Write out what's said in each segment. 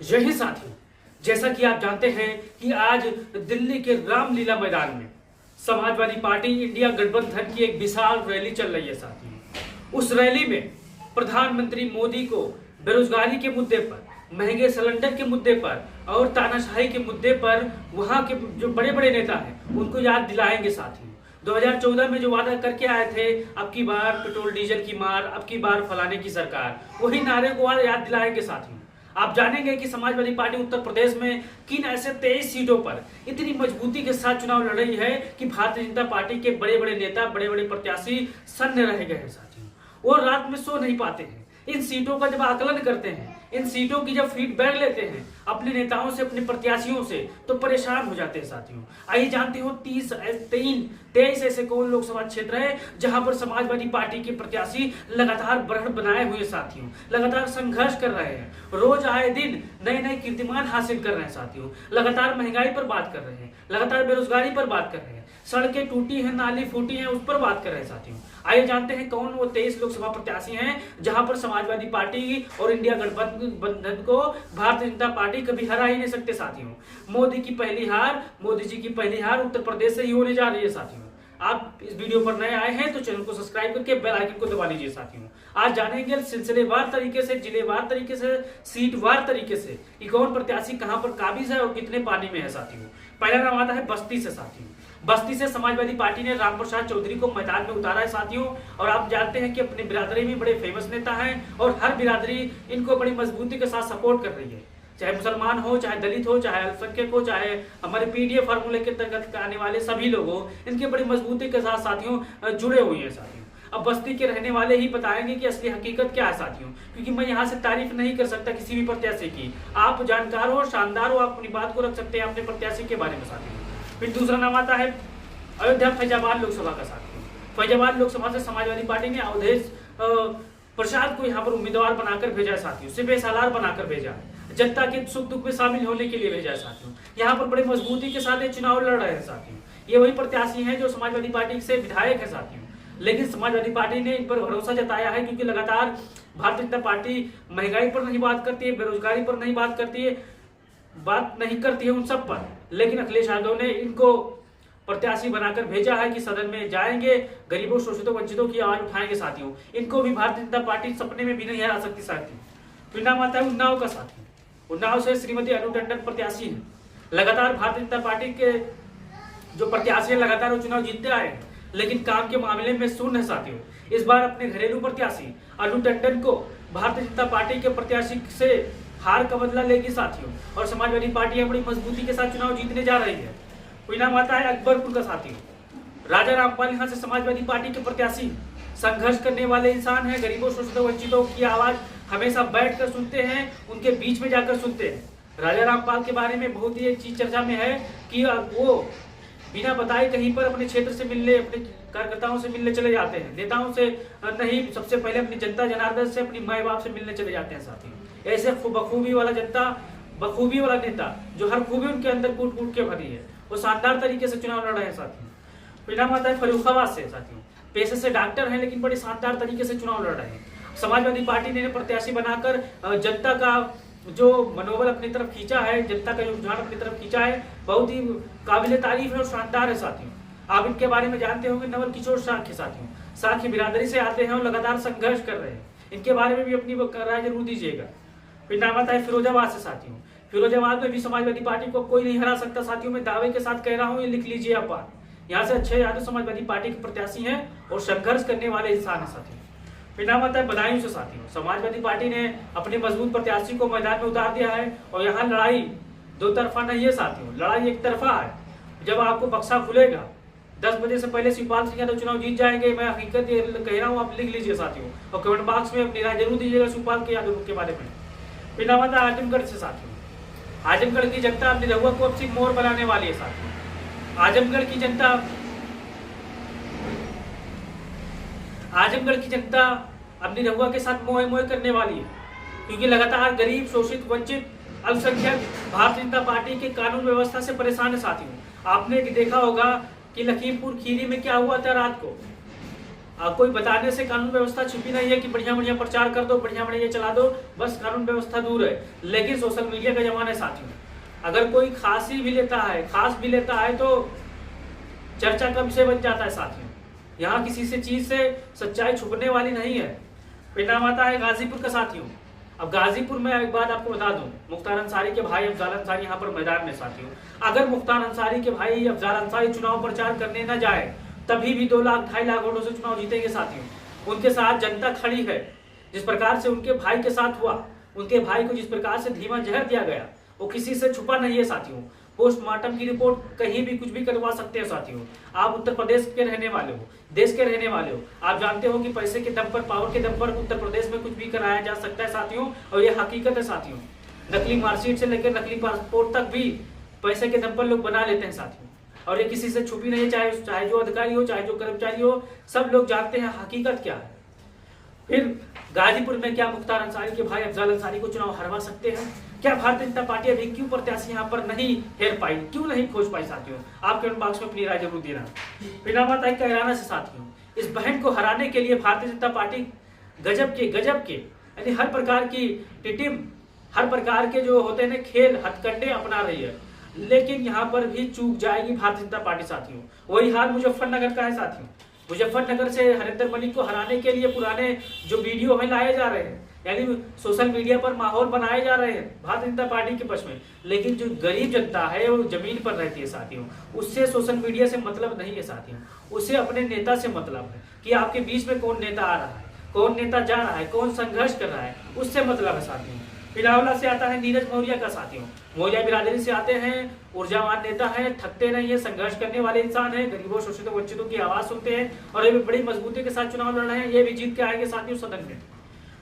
यही साथियों, जैसा कि आप जानते हैं कि आज दिल्ली के रामलीला मैदान में समाजवादी पार्टी इंडिया गठबंधन की एक विशाल रैली चल रही है साथियों। उस रैली में प्रधानमंत्री मोदी को बेरोजगारी के मुद्दे पर, महंगे सिलेंडर के मुद्दे पर और तानाशाही के मुद्दे पर वहां के जो बड़े बड़े नेता हैं उनको याद दिलाएंगे साथियों। 2014 में जो वादा करके आए थे, अब की बार पेट्रोल डीजल की मार, अब की बार फलाने की सरकार, वही नारे को आज याद दिलाएंगे साथियों। आप जानेंगे कि समाजवादी पार्टी उत्तर प्रदेश में किन ऐसे 23 सीटों पर इतनी मजबूती के साथ चुनाव लड़ रही है कि भारतीय जनता पार्टी के बड़े बड़े नेता, बड़े बड़े प्रत्याशी सन्न रह गए हैं साथियों। वो रात में सो नहीं पाते हैं। इन सीटों का जब आकलन करते हैं, इन सीटों की जब फीडबैक लेते हैं अपने नेताओं से, अपने प्रत्याशियों से, तो परेशान हो जाते हैं साथियों। आइए जानते हो 23 ऐसे कौन लोकसभा क्षेत्र है जहां पर समाजवादी पार्टी के प्रत्याशी लगातार बढ़त बनाए हुए साथियों, लगातार संघर्ष कर रहे हैं, रोज आए दिन नए नए कीर्तिमान हासिल कर रहे हैं साथियों, लगातार महंगाई पर बात कर रहे हैं, लगातार बेरोजगारी पर बात कर रहे हैं, सड़कें टूटी हैं, नाली फूटी हैं, उस पर बात कर रहे हैं साथियों। आइए जानते हैं कौन वो 23 लोकसभा प्रत्याशी हैं जहां पर समाजवादी पार्टी और इंडिया गठबंधन को भारतीय जनता पार्टी कभी हरा ही नहीं सकते साथियों। मोदी जी की पहली हार उत्तर प्रदेश से ही होने जा रही है साथियों। आप इस वीडियो पर नए आए हैं तो चैनल को सब्सक्राइब करके बेल आइकन को दबा लीजिए साथियों। आज जानेंगे सिलसिलेवार तरीके से, जिलेवार तरीके से, सीटवार तरीके से कि कौन प्रत्याशी कहां पर काबिज है और कितने पानी में है साथियों। पहला नाम आता है बस्ती से साथियों। बस्ती से समाजवादी पार्टी ने रामप्रसाद चौधरी को मैदान में उतारा है साथियों। और आप जानते हैं कि अपनी बिरादरी में बड़े फेमस नेता हैं और हर बिरादरी इनको बड़ी मजबूती के साथ सपोर्ट कर रही है, चाहे मुसलमान हो, चाहे दलित हो, चाहे अल्पसंख्यक हो, चाहे हमारे पीडीए फार्मूले के तहत आने वाले सभी लोग हो, इनके बड़ी मजबूती के साथ साथियों जुड़े हुए हैं साथियों। अब बस्ती के रहने वाले ही बताएंगे कि असली हकीकत क्या है साथियों, क्योंकि मैं यहाँ से तारीफ नहीं कर सकता किसी भी प्रत्याशी की। आप जानकार हो, शानदार हो, आप अपनी बात को रख सकते हैं अपने प्रत्याशी के बारे में साथियों। फिर दूसरा नाम आता है अयोध्या फैजाबाद लोकसभा का साथियों। फैजाबाद लोकसभा से समाजवादी पार्टी ने अवधेश प्रसाद को यहाँ पर उम्मीदवार बनाकर भेजा है साथियों, सिपह सालार बनाकर भेजा है, जनता के सुख दुख में शामिल होने के लिए भेजा है साथियों। यहाँ पर बड़े मजबूती के साथ चुनाव लड़ रहे हैं साथियों। ये वही प्रत्याशी हैं जो समाजवादी पार्टी से विधायक है साथियों, लेकिन समाजवादी पार्टी ने इन पर भरोसा जताया है क्योंकि लगातार भारतीय जनता पार्टी महंगाई पर नहीं बात करती है, बेरोजगारी पर नहीं बात करती है, बात नहीं करती है उन सब पर, लेकिन अखिलेश यादव ने इनको प्रत्याशी बनाकर भेजा है कि सदन में जाएंगे, गरीबों, शोषितों, वंचितों की आवाज उठाएंगे साथियों। इनको भी भारतीय जनता पार्टी सपने में भी नहीं हरा सकती साथियों। फिर नाम आता है उन्नाव का साथियों। उन्नाव से श्रीमती अनु टंडन प्रत्याशी है। लगातार भारतीय जनता पार्टी के जो प्रत्याशी है लगातार वो चुनाव जीतते आए हैं, लेकिन काम के मामले में शून्य है साथियों। इस बार अपने घरेलू प्रत्याशी अनु टंडन को भारतीय जनता पार्टी के प्रत्याशी से हार का बदला लेगी साथियों, और समाजवादी पार्टी बड़ी मजबूती के साथ चुनाव जीतने जा रही है। कोई नाम आता है अकबरपुर का साथियों। राजा रामपाल यहाँ से समाजवादी पार्टी के प्रत्याशी, संघर्ष करने वाले इंसान हैं, गरीबों, शोषितों, वंचितों की आवाज हमेशा बैठकर सुनते हैं, उनके बीच में जाकर सुनते हैं। राजा रामपाल के बारे में बहुत ही एक चीज चर्चा में है कि वो बिना बताए कहीं पर अपने क्षेत्र से मिलने, अपने कार्यकर्ताओं से मिलने चले जाते हैं, नेताओं से नहीं, सबसे पहले अपनी जनता जनार्दन से, अपनी माए बाप से मिलने चले जाते हैं साथियों। ऐसे बखूबी वाला जनता, बखूबी वाला नेता जो हर खूबी उनके अंदर कूट कूट के भरी है, वो शानदार तरीके से चुनाव लड़ रहे हैं साथियों। परिणाम आता है फर्रुखाबाद से साथियों। पेशे से डॉक्टर हैं लेकिन बड़े शानदार तरीके से चुनाव लड़ रहे हैं। समाजवादी पार्टी ने प्रत्याशी बनाकर जनता का जो मनोबल अपनी तरफ खींचा है, जनता का रुझान अपनी तरफ खींचा है, बहुत ही काबिले तारीफ है और शानदार है साथियों। आप इनके बारे में जानते होंगे, नवल किशोर साख्य साथियों, साख्य बिरादरी से आते हैं और लगातार संघर्ष कर रहे हैं। इनके बारे में भी अपनी राय जरूर दीजिएगा। फिर नाम आता है फिरोजाबाद से साथियों। फिरोजाबाद में भी समाजवादी पार्टी को कोई नहीं हरा सकता साथियों। मैं दावे के साथ कह रहा हूं, ये लिख लीजिए आप बात। यहाँ से अक्षय यादव समाजवादी पार्टी के प्रत्याशी हैं और संघर्ष करने वाले इंसान है साथियों। फिर नाम आता है बदायूं से साथियों। समाजवादी पार्टी ने अपने मजबूत प्रत्याशी को मैदान में उतार दिया है और यहाँ लड़ाई दो तरफा नहीं है साथियों, लड़ाई एक तरफा है। जब आपको बक्सा खुलेगा 10 बजे से पहले शिवपाल सिंह यादव चुनाव जीत जाएंगे। मैं हकीकत कह रहा हूँ, आप लिख लीजिए साथियों और कमेंट बॉक्स में अपनी राय जरूर दीजिएगा शिवपाल के यादव के बारे में। फिर नाम आता है आजमगढ़ से साथियों। आजमगढ़ की जनता अपनी रहुआ को अब सिर्फ मोर बनाने वाली है साथियों। आजमगढ़ की जनता अपनी रहुआ के साथ मोह मोह करने वाली है, क्योंकि लगातार गरीब, शोषित, वंचित, अल्पसंख्यक भारतीय जनता पार्टी के कानून व्यवस्था से परेशान है साथियों। आपने देखा होगा कि लखीमपुर खीरी में क्या हुआ था रात को। कोई बताने से कानून व्यवस्था छुपी नहीं है कि बढ़िया बढ़िया प्रचार कर दो, बढ़िया बढ़िया चला दो, बस कानून व्यवस्था दूर है। लेकिन सोशल मीडिया का जमाना है साथियों, अगर कोई खांसी भी लेता है, खांस भी लेता है तो चर्चा कब से बन जाता है साथियों। यहाँ किसी से चीज से सच्चाई छुपने वाली नहीं है। परिणाम आता है गाजीपुर का साथियों। अब गाजीपुर में एक बात आपको बता दूं, मुख्तार अंसारी के भाई अफजाल अंसारी यहाँ पर मैदान में साथियों। अगर मुख्तार अंसारी के भाई अफजाल अंसारी चुनाव प्रचार करने न जाए तभी भी 2 लाख 2.5 लाख वोटों से चुनाव जीतेंगे साथियों। उनके साथ जनता खड़ी है। जिस प्रकार से उनके भाई के साथ हुआ, उनके भाई को जिस प्रकार से धीमा जहर दिया गया, वो किसी से छुपा नहीं है साथियों। पोस्टमार्टम की रिपोर्ट कहीं भी कुछ भी करवा सकते हो साथियों। आप उत्तर प्रदेश के रहने वाले हो, देश के रहने वाले हो, आप जानते हो कि पैसे के दम पर, पावर के दम पर उत्तर प्रदेश में कुछ भी कराया जा सकता है साथियों। और ये हकीकत है साथियों। नकली मार्कशीट से लेकर नकली पासपोर्ट तक भी पैसे के दम पर लोग बना लेते हैं साथियों। और ये किसी से छुपी नहीं, चाहे जो अधिकारी हो, चाहे जो कर्मचारी हो, सब लोग जानते हैं हकीकत क्या है। फिर गाजीपुर में क्या मुख्तार अंसारी के भाई अफजाल अंसारी को चुनाव हरवा सकते हैं? क्या भारतीय जनता पार्टी अभी क्यों प्रत्याशी यहाँ पर नहीं हेर पाई, क्यों नहीं खोज पाई साथियों? आप कमेंट बॉक्स में अपनी राय जरूर देना। बिना बात है कैराना से साथियों, इस बहन को हराने के लिए भारतीय जनता पार्टी गजब के यानी हर प्रकार की टीम, हर प्रकार के जो होते हैं खेल हथकंडे अपना रही है। लेकिन यहाँ पर भी चूक जाएगी भारतीय जनता पार्टी साथियों। वही हाल मुजफ्फरनगर का है साथियों। मुजफ्फरनगर से हरिंदर मलिक को हराने के लिए पुराने जो वीडियो है लाए जा रहे हैं, यानी सोशल मीडिया पर माहौल बनाए जा रहे हैं भारतीय जनता पार्टी के पक्ष में। लेकिन जो गरीब जनता है वो जमीन पर रहती है साथियों, उससे सोशल मीडिया से मतलब नहीं है साथियों। उसे अपने नेता से मतलब है कि आपके बीच में कौन नेता आ रहा है, कौन नेता जा रहा है, कौन संघर्ष कर रहा है, उससे मतलब है साथियों। पिलावला से आता है नीरज मौर्य का साथियों। मौर्य बिरादरी से आते हैं, ऊर्जावान नेता हैं, थकते नहीं है, संघर्ष करने वाले इंसान हैं, गरीबों शोषितों वंचितों की आवाज सुनते हैं और ये बड़ी मजबूती के साथ चुनाव लड़ रहे हैं। ये भी जीत के आएंगे साथियों सदन में।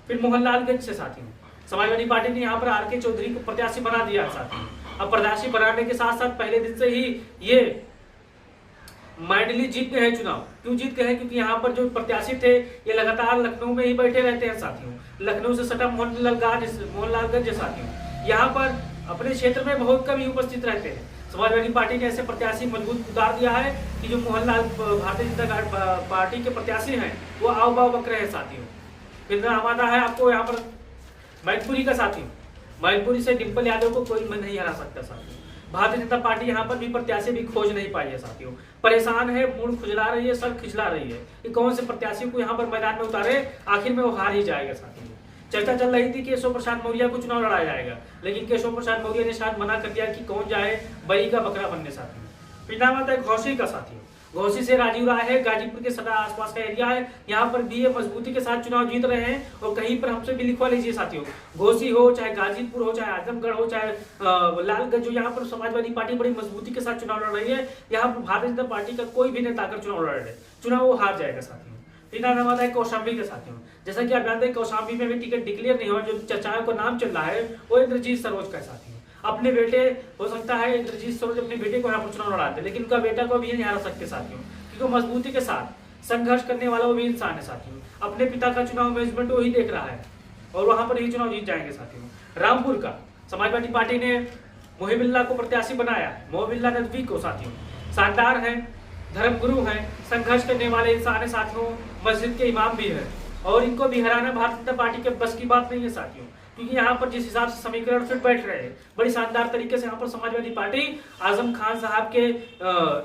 फिर मोहनलालगंज से साथियों, समाजवादी पार्टी ने यहाँ पर आर.के. चौधरी को प्रत्याशी बना दिया है साथियों। अब प्रत्याशी बनाने के साथ साथ पहले दिन से ही ये माइंडली जीत गए हैं चुनाव। क्यों जीत गए हैं? क्योंकि यहाँ पर जो प्रत्याशी थे ये लगातार लखनऊ में ही बैठे रहते हैं साथियों। लखनऊ से सटा मोहनलालगंज साथियों, यहाँ पर अपने क्षेत्र में बहुत कम ही उपस्थित रहते हैं। समाजवादी पार्टी ने ऐसे प्रत्याशी मजबूत उतार दिया है कि जो भारतीय जनता पार्टी के प्रत्याशी हैं वो आओ बाव बक रहे हैं साथियों। फिर हमारा है आपको यहाँ पर मैनपुरी का साथियों। मैनपुरी से डिम्पल यादव को कोई नहीं हरा सकता साथियों। भारतीय जनता पार्टी यहाँ पर भी प्रत्याशी भी खोज नहीं पाई है साथियों। परेशान है, मूड खुजला रही है, सर खिचला रही है कि कौन से प्रत्याशी को यहाँ पर मैदान में उतारे, आखिर में वो हार ही जाएगा साथियों। चर्चा चल रही थी कि केशव प्रसाद मौर्य को चुनाव लड़ाया जाएगा, लेकिन केशव प्रसाद मौर्य ने शायद मना कर दिया कि कौन जाए बलि का बकरा बनने साथियों। फिर नाम आता है घोसी का साथियों। घोसी से राजीव राय है, गाजीपुर के सदा आसपास का एरिया है, यहाँ पर भी ये मजबूती के साथ चुनाव जीत रहे हैं। और कहीं पर हमसे भी लिखवा लीजिए साथियों, घोसी हो चाहे गाजीपुर हो चाहे आजमगढ़ हो चाहे लालगंज हो, यहाँ पर समाजवादी पार्टी बड़ी मजबूती के साथ चुनाव लड़ रही है। यहाँ पर भारतीय जनता पार्टी का कोई भी नेता आकर चुनाव लड़ रहे, चुनाव वो हार जाएगा साथियों। तीसरा नाम आता है कौशाम्बी के साथियों। जैसा कि आप जानते हैं कौशाम्बी में भी टिकट डिक्लेयर नहीं हुआ, जो चर्चाओं का नाम चल रहा है वो इंद्रजीत सरोज का साथियों। अपने बेटे हो सकता है इंद्रजीत सरोज अपने बेटे को यहाँ पर चुनाव लड़ाते, लेकिन उनका बेटा को भी नहीं हरा सकते साथियों, क्योंकि मजबूती के साथ संघर्ष करने वाला वो भी इंसान है साथियों। अपने पिता का चुनाव मैनेजमेंट वही देख रहा है और वहां पर ही चुनाव जीत जाएंगे साथियों। रामपुर का समाजवादी पार्टी ने मोहिबिल्ला को प्रत्याशी बनाया, मोहिबिल्ला नदवी को साथियों। शानदार है, धर्मगुरु हैं, संघर्ष करने वाले इंसान है साथियों, मस्जिद के इमाम भी है और इनको भी हराना भारतीय जनता पार्टी के बस की बात नहीं है साथियों। क्योंकि यहाँ पर जिस हिसाब से समीकरण फिट बैठ रहे हैं, बड़ी शानदार तरीके से यहाँ पर समाजवादी पार्टी आजम खान साहब के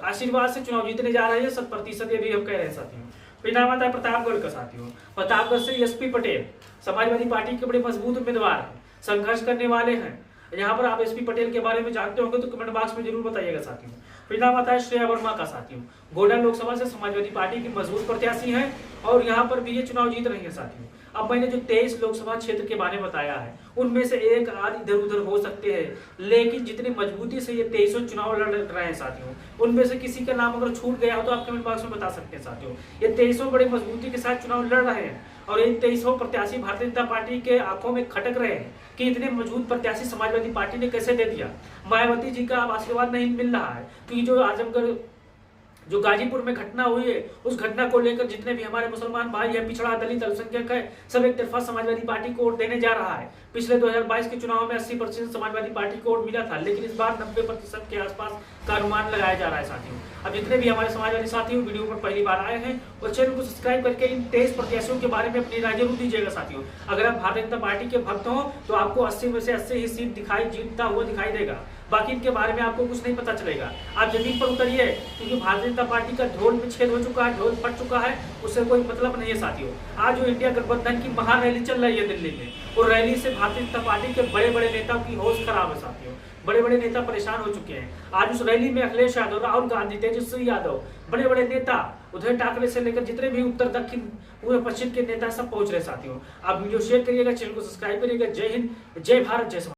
आशीर्वाद से चुनाव जीतने जा रहे हैं 100%, ये भी हम कह रहे हैं साथियों। फिर नाम आता है प्रतापगढ़ का साथियों। प्रतापगढ़ से एसपी पटेल समाजवादी पार्टी के बड़े मजबूत उम्मीदवार हैं, संघर्ष करने वाले हैं। यहाँ पर आप एसपी पटेल के बारे में जानते होंगे तो कमेंट बॉक्स में जरूर बताइएगा साथियों। फिर नाम आता है श्रेया वर्मा का साथियों। गोड्डा लोकसभा से समाजवादी पार्टी की मजबूत प्रत्याशी हैं और यहाँ पर भी ये चुनाव जीत रही है साथियों। अब मैंने जो 23 लोकसभा क्षेत्र के बारे में बताया है उनमें से एक आध इधर उधर हो सकते हैं, लेकिन जितनी मजबूती से ये 23 चुनाव लड़ रहे हैं साथियों, उनमें से किसी का नाम अगर छूट गया हो तो आप कमेंट बॉक्स में बता सकते हैं साथियों। ये 23 बड़ी मजबूती के साथ चुनाव लड़ रहे हैं और ये 23 प्रत्याशी भारतीय जनता पार्टी के आंखों में खटक रहे हैं कि इतने मजबूत प्रत्याशी समाजवादी पार्टी ने कैसे दे दिया। मायावती जी का अब आशीर्वाद नहीं मिल रहा है, क्योंकि जो आजमगढ़ जो गाजीपुर में घटना हुई है उस घटना को लेकर जितने भी हमारे मुसलमान भाई हैं, पिछड़ा दलित अल्पसंख्यक है, सब एक तरफा समाजवादी पार्टी को वोट देने जा रहा है। पिछले 2022 के चुनाव में 80% समाजवादी पार्टी को वोट मिला था, लेकिन इस बार 90% के आसपास का अनुमान लगाया जा रहा है साथियों। अब जितने भी हमारे समाजवादी साथी वीडियो पर पहली बार आए हैं और चैनल को सब्सक्राइब करके इन 23 प्रत्याशियों के बारे में अपनी राय जरूर दीजिएगा साथियों। अगर आप भारतीय जनता पार्टी के भक्त हो तो आपको 80 में से 80 ही सीट जीतता हुआ दिखाई देगा, बाकी इनके बारे में आपको कुछ नहीं पता चलेगा। आप जमीन पर उतरिए, क्योंकि भारतीय जनता पार्टी का ढोल में छेद हो चुका है, ढोल फट चुका है, उससे कोई मतलब नहीं है साथियों। आज जो इंडिया गठबंधन की महारैली चल रही है दिल्ली में, और रैली से भारतीय जनता पार्टी के बड़े बड़े नेताओं की होश खराब है साथियों। बड़े बड़े नेता परेशान हो चुके हैं। आज उस रैली में अखिलेश यादव, राहुल गांधी, तेजस्वी यादव, बड़े बड़े नेता, उद्धव ठाकरे से लेकर जितने भी उत्तर दक्षिण पूर्व पश्चिम के नेता सब पहुंच रहे साथियों। आप वीडियो शेयर करिएगा, चैनल को सब्सक्राइब करिएगा। जय हिंद, जय भारत, जय समाज।